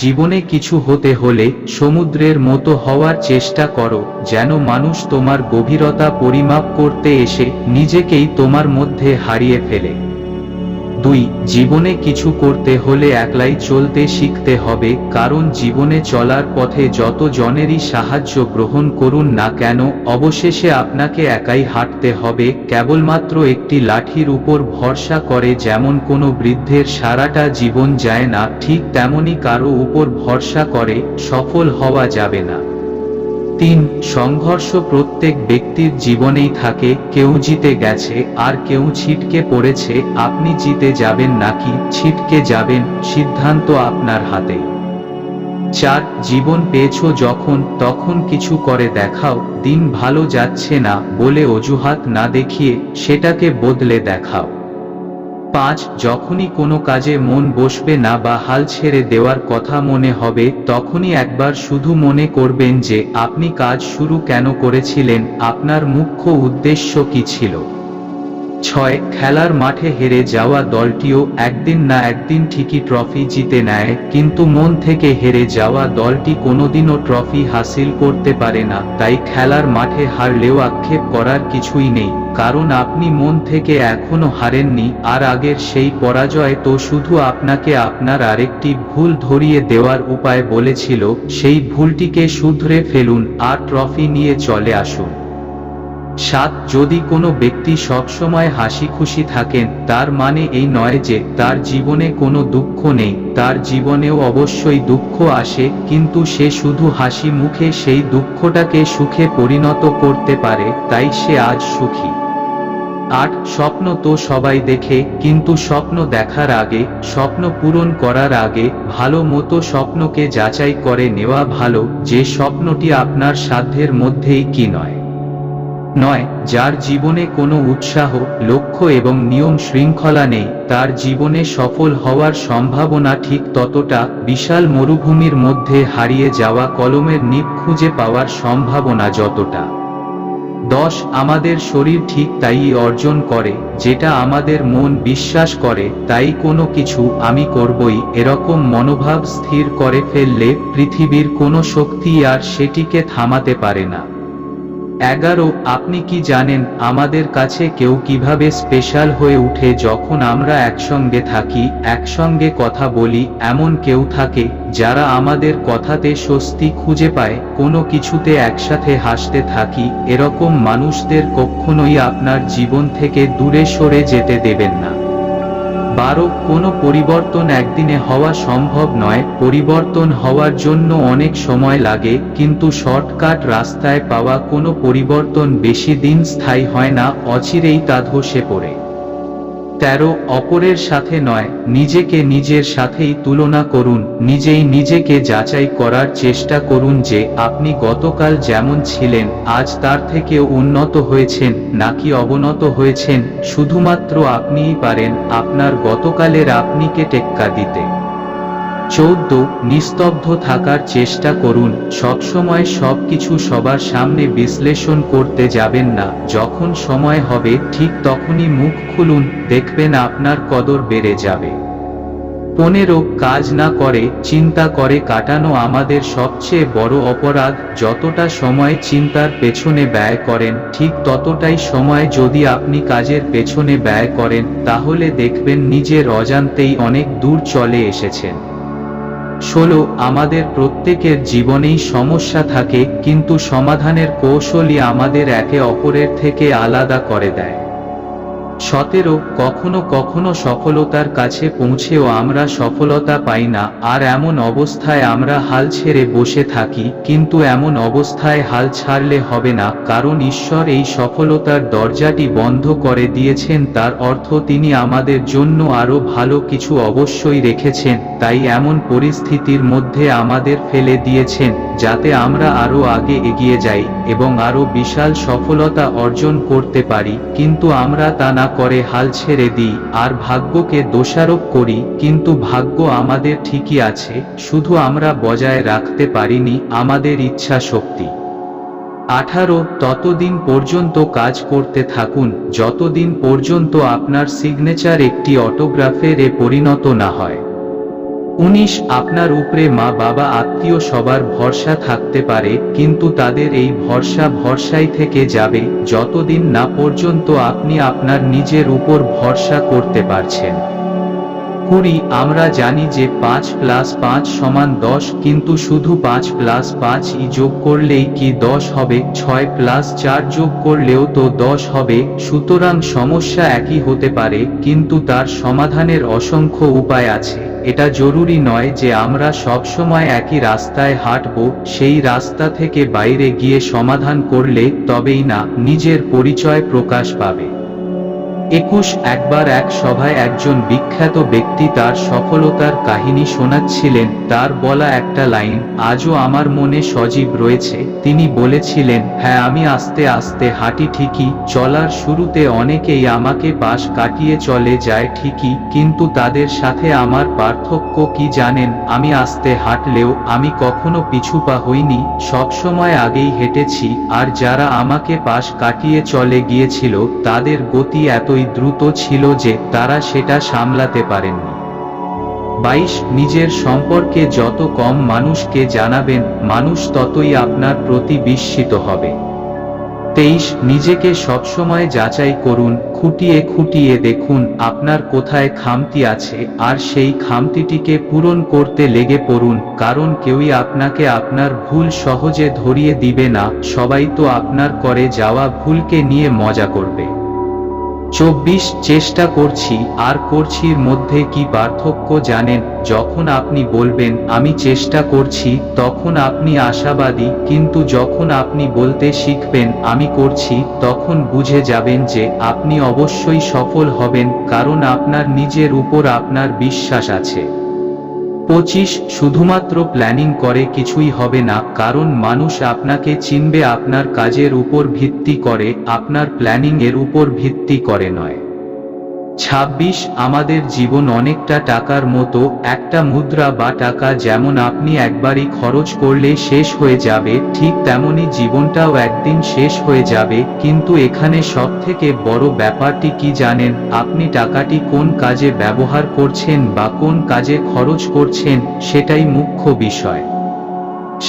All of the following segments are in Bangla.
জীবনে কিছু হতে হলে সমুদ্রের মতো হওয়ার চেষ্টা করো, যেন মানুষ তোমার গভীরতা পরিমাপ করতে এসে নিজেকেই তোমার মধ্যে হারিয়ে ফেলে। 2 জীবনে কিছু করতে হলে একলাই চলতে শিখতে হবে, কারণ জীবনে চলার পথে যত জনেরই সাহায্য গ্রহণ করুন না কেন, অবশেষে আপনাকে একাই হাঁটতে হবে। কেবলমাত্র একটি লাঠির উপর ভরসা করে যেমন কোনো বৃদ্ধের সারাটা জীবন যায় না, ঠিক তেমনি কারো উপর ভরসা করে সফল হওয়া যাবে না। 3 সংঘর্ষ প্রত্যেক ব্যক্তির জীবনেই থাকে, কেউ জিতে গেছে আর কেউ ছিটকে পড়েছে। আপনি জিতে যাবেন নাকি ছিটকে যাবেন, সিদ্ধান্ত আপনার হাতে। 4 জীবন পেয়েছো যখন, তখন কিছু করে দেখাও। দিন ভালো যাচ্ছে না বলে অজুহাত না দেখিয়ে সেটাকে বদলে দেখাও। 5 যখনই কোনো কাজে মন বসবে না বা হাল ছেড়ে দেওয়ার কথা মনে হবে, তখনই একবার শুধু মনে করবেন যে আপনি কাজ শুরু কেন করেছিলেন, আপনার মুখ্য উদ্দেশ্য কি ছিল। 6 খেলার মাঠে হেরে যাওয়া দলটিও একদিন না একদিন ঠিকই ট্রফি জিতে নেয়, কিন্তু মন থেকে হেরে যাওয়া দলটি কোনোদিনও ট্রফি হাসিল করতে পারে না। তাই খেলার মাঠে হারলেও আক্ষেপ করার কিছুই নেই, কারণ আপনি মন থেকে এখনো হারেননি। আর আগের সেই পরাজয় তো শুধু আপনাকে আপনার আরেকটি ভুল ধরিয়ে দেওয়ার উপায় বলেছিল। সেই ভুলটিকে শুধরে ফেলুন আর ট্রফি নিয়ে চলে আসুন। 7 যদি কোনো ব্যক্তি সবসময় হাসি খুশি থাকেন, তার মানে এই নয় যে তার জীবনে কোনো দুঃখ নেই। তার জীবনেও অবশ্যই দুঃখ আসে, কিন্তু সে শুধু হাসি মুখে সেই দুঃখটাকে সুখে পরিণত করতে পারে, তাই সে আজ সুখী। 8 স্বপ্ন তো সবাই দেখে, কিন্তু স্বপ্ন দেখার আগে, স্বপ্ন পূরণ করার আগে ভালো মতো স্বপ্নকে যাচাই করে নেওয়া ভালো যে স্বপ্নটি আপনার সাধ্যের মধ্যেই কি নয়। 9 যার জীবনে কোনো উৎসাহ, লক্ষ্য এবং নিয়ম শৃঙ্খলা নেই, তার জীবনে সফল হওয়ার সম্ভাবনা ঠিক ততটা। বিশাল মরুভূমির মধ্যে হারিয়ে যাওয়া কলমের নিব খুঁজে পাওয়ার সম্ভাবনা যতটা। 10 আমাদের শরীর ঠিক তাই অর্জন করে যেটা আমাদের মন বিশ্বাস করে, তাই কোনো কিছু আমি করবই এরকম মনোভাব স্থির করে ফেললে পৃথিবীর কোনো শক্তি আর সেটিকে থামাতে পারে না। 11 আপনি কি জানেন আমাদের কাছে কেউ কিভাবে স্পেশাল হয়ে উঠে যখন আমরা একসঙ্গে থাকি, একসঙ্গে কথা বলি। এমন কেউ থাকে যারা আমাদের কথাতে স্বস্তি খুঁজে পায়, কোনো কিছুতে একসাথে হাসতে থাকি। এরকম মানুষদের কখনোই আপনার জীবন থেকে দূরে সরে যেতে দেবেন না। 12 কোনো পরিবর্তন একদিনে হওয়া সম্ভব নয়, পরিবর্তন হওয়ার জন্য অনেক সময় লাগে, কিন্তু শর্টকাট রাস্তায় পাওয়া কোনো পরিবর্তন বেশি দিন স্থায়ী হয় না, অচিরেই তা ধসে পড়ে। 13 অপরের সাথে নয়, নিজেকে নিজের সাথেই তুলনা করুন। নিজেই নিজেকে যাচাই করার চেষ্টা করুন যে আপনি গতকাল যেমন ছিলেন আজ তার থেকেও উন্নত হয়েছেন নাকি অবনত হয়েছেন। শুধুমাত্র আপনিই পারেন আপনার গতকালের আপনিকে টেক্কা দিতে। 14 নিস্তব্ধ থাকার চেষ্টা করুন। সবসময় সবকিছু সবার সামনে বিশ্লেষণ করতে যাবেন না, যখন সময় হবে ঠিক তখনই মুখ খুলুন, দেখবেন আপনার কদর বেড়ে যাবে। 15 কাজ না করে চিন্তা করে কাটানো আমাদের সবচেয়ে বড় অপরাধ। যতটা সময় চিন্তার পেছনে ব্যয় করেন, ঠিক ততটাই সময় যদি আপনি কাজের পেছনে ব্যয় করেন, তাহলে দেখবেন নিজের অজান্তেই অনেক দূর চলে এসেছেন। 16 আমাদের প্রত্যেকের জীবনেই সমস্যা থাকে, কিন্তু সমাধানের কৌশলই আমাদের একে অপরের থেকে আলাদা করে দেয়। 17 কখনো কখনো সফলতার কাছে পৌঁছেও আমরা সফলতা পাই না, আর এমন অবস্থায় আমরা হাল ছেড়ে বসে থাকি। কিন্তু এমন অবস্থায় হাল ছাড়লে হবে না, কারণ ঈশ্বর এই সফলতার দরজাটি বন্ধ করে দিয়েছেন, তার অর্থ তিনি আমাদের জন্য আরো ভালো কিছু অবশ্যই রেখেছেন। তাই এমন পরিস্থিতির মধ্যে আমাদের ফেলে দিয়েছেন যাতে আমরা আরো আগে এগিয়ে যাই এবং আরো বিশাল সফলতা অর্জন করতে পারি। কিন্তু আমরা তা না করে হাল ছেড়ে দিই আর ভাগ্যকে দোষারোপ করি, কিন্তু ভাগ্য আমাদের ঠিকই আছে, শুধু আমরা বজায় রাখতে পারিনি আমাদের ইচ্ছা শক্তি। 18 ততদিন পর্যন্ত কাজ করতে থাকুন যতদিন পর্যন্ত আপনার সিগনেচার একটি অটোগ্রাফে পরিণত না হয়। 19 আপনার উপরে মা বাবা আত্মীয় সবার ভরসা থাকতে পারে, কিন্তু তাদের এই ভরসাই থেকে যাবে যতদিন না পর্যন্ত আপনি আপনার নিজের উপর ভরসা করতে পারছেন। 20 আমরা জানি যে 5 + 5 = 10, কিন্তু শুধু 5 + 5 যোগ করলেই কি 10 হবে? 6 + 4 যোগ করলেও তো 10 হবে। সুতরাং সমস্যা একই হতে পারে, কিন্তু তার সমাধানের অসংখ্য উপায় আছে। এটা জরুরি নয় যে আমরা সবসময় একই রাস্তায় হাঁটব। সেই রাস্তা থেকে বাইরে গিয়ে সমাধান করলে তবেই না নিজের পরিচয় প্রকাশ পাবে। 21 একবার এক সভায় একজন বিখ্যাত ব্যক্তি তার সফলতার কাহিনী শোনাচ্ছিলেন। তার বলা একটা লাইন আজও আমার মনে সজীব রয়েছে। তিনি বলেছিলেন, হ্যাঁ, আমি আস্তে আস্তে হাঁটি ঠিকই, চলার শুরুতে অনেকেই আমাকে পাশ কাটিয়ে চলে যায় ঠিকই, কিন্তু তাদের সাথে আমার পার্থক্য কি জানেন? আমি আস্তে হাঁটলেও আমি কখনো পিছুপা হইনি, সবসময় আগেই হেঁটেছি। আর যারা আমাকে পাশ কাটিয়ে চলে গিয়েছিল তাদের গতি এতই দ্রুত ছিল যে তারা সেটা সামলাতে পারেননি। 22 নিজের সম্পর্কে যত কম মানুষকে জানাবেন, মানুষ ততই আপনার প্রতি বিস্মিত হবে। 23 নিজেকে সবসময় যাচাই করুন, খুঁটিয়ে দেখুন আপনার কোথায় খামতি আছে, আর সেই খামতিটিকে পূরণ করতে লেগে পড়ুন। কারণ কেউই আপনাকে আপনার ভুল সহজে ধরিয়ে দিবে না, সবাই তো আপনার করে যাওয়া ভুলকে নিয়ে মজা করবে। 24 চেষ্টা করছি আর করছির মধ্যে কি পার্থক্য জানেন? যখন আপনি বলবেন আমি চেষ্টা করছি, তখন আপনি আশাবাদী, কিন্তু যখন আপনি বলতে শিখবেন আমি করছি, তখন বুঝে যাবেন যে আপনি অবশ্যই সফল হবেন, কারণ আপনার নিজের উপর আপনার বিশ্বাস আছে। 25 শুধুমাত্র প্ল্যানিং করে কিছুই হবে না, কারণ মানুষ আপনাকে চিনবে আপনার কাজের উপর ভিত্তি করে, আপনার প্ল্যানিং এর উপর ভিত্তি করে নয়। 26 আমাদের জীবন অনেকটা টাকার মতো, একটা মুদ্রা বা টাকা যেমন আপনি একবারই খরচ করলে শেষ হয়ে যাবে, ঠিক তেমনি জীবনটাও একদিন শেষ হয়ে যাবে। কিন্তু এখানে সবথেকে বড় ব্যাপারটি কি জানেন? আপনি টাকাটি কোন কাজে ব্যবহার করছেন বা কোন কাজে খরচ করছেন, সেটাই মুখ্য বিষয়।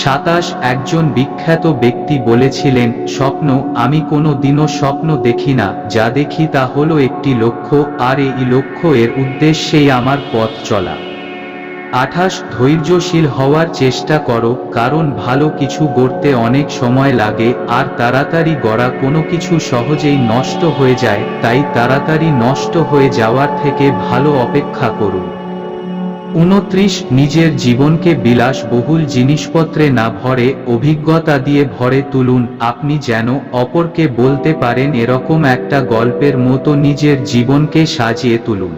27 একজন বিখ্যাত ব্যক্তি বলেছিলেন, স্বপ্ন, আমি কোনো দিনও স্বপ্ন দেখি না, যা দেখি তা হলো একটি লক্ষ্য, আর এই লক্ষ্য এর উদ্দেশ্যেই আমার পথ চলা। 28 ধৈর্যশীল হওয়ার চেষ্টা করো, কারণ ভালো কিছু গড়তে অনেক সময় লাগে, আর তাড়াতাড়ি গড়া কোনো কিছু সহজেই নষ্ট হয়ে যায়, তাই তাড়াতাড়ি নষ্ট হয়ে যাওয়ার থেকে ভালো অপেক্ষা করুন। 29 নিজের জীবনকে বিলাসবহুল জিনিসপত্রে না ভরে অভিজ্ঞতা দিয়ে ভরে তুলুন, আপনি যেন অপরকে বলতে পারেন এরকম একটা গল্পের মতো নিজের জীবনকে সাজিয়ে তুলুন।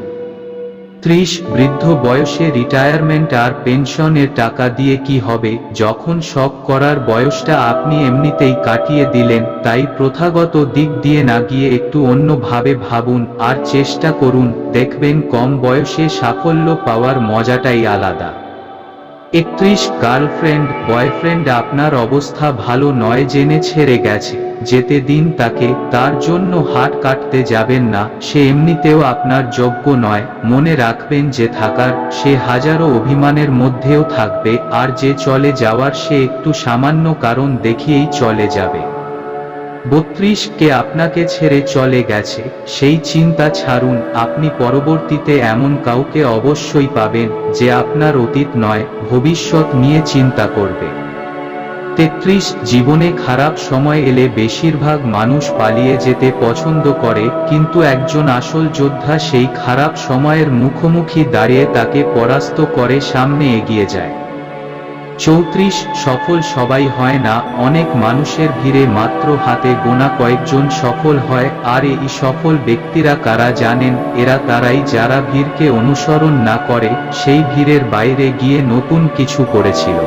30 বৃদ্ধ বয়সে রিটায়ারমেন্ট আর পেনশনের টাকা দিয়ে কি হবে, যখন শখ করার বয়সটা আপনি এমনিতেই কাটিয়ে দিলেন? তাই প্রথাগত দিক দিয়ে না গিয়ে একটু অন্যভাবে ভাবুন আর চেষ্টা করুন, দেখবেন কম বয়সে সাফল্য পাওয়ার মজাটাই আলাদা। 31 গার্লফ্রেন্ড বয়ফ্রেন্ড আপনার অবস্থা ভালো নয় জেনে ছেড়ে গেছে, যেতে দিন তাকে, তার জন্য হাত কাটতে যাবেন না, সে এমনিতেও আপনার যোগ্য নয়। মনে রাখবেন যে থাকার সে হাজারো অভিমানের মধ্যেও থাকবে, আর যে চলে যাওয়ার সে একটু সামান্য কারণ দেখিয়েই চলে যাবে। 32 কে আপনাকে ছেড়ে চলে গেছে, সেই চিন্তা ছাড়ুন, আপনি পরবর্তীতে এমন কাউকে অবশ্যই পাবেন যে আপনার অতীত নয়, ভবিষ্যৎ নিয়ে চিন্তা করবে। 33 জীবনে খারাপ সময় এলে বেশিরভাগ মানুষ পালিয়ে যেতে পছন্দ করে, কিন্তু একজন আসল যোদ্ধা সেই খারাপ সময়ের মুখোমুখি দাঁড়িয়ে তাকে পরাস্ত করে সামনে এগিয়ে যায়। 34 সফল সবাই হয় না, অনেক মানুষের ভিড়ে মাত্র হাতে গোনা কয়েকজন সফল হয়, আর এই সফল ব্যক্তিরা কারা জানেন? এরা তারাই যারা ভিড়কে অনুসরণ না করে, সেই ভিড়ের বাইরে গিয়ে নতুন কিছু করেছিল।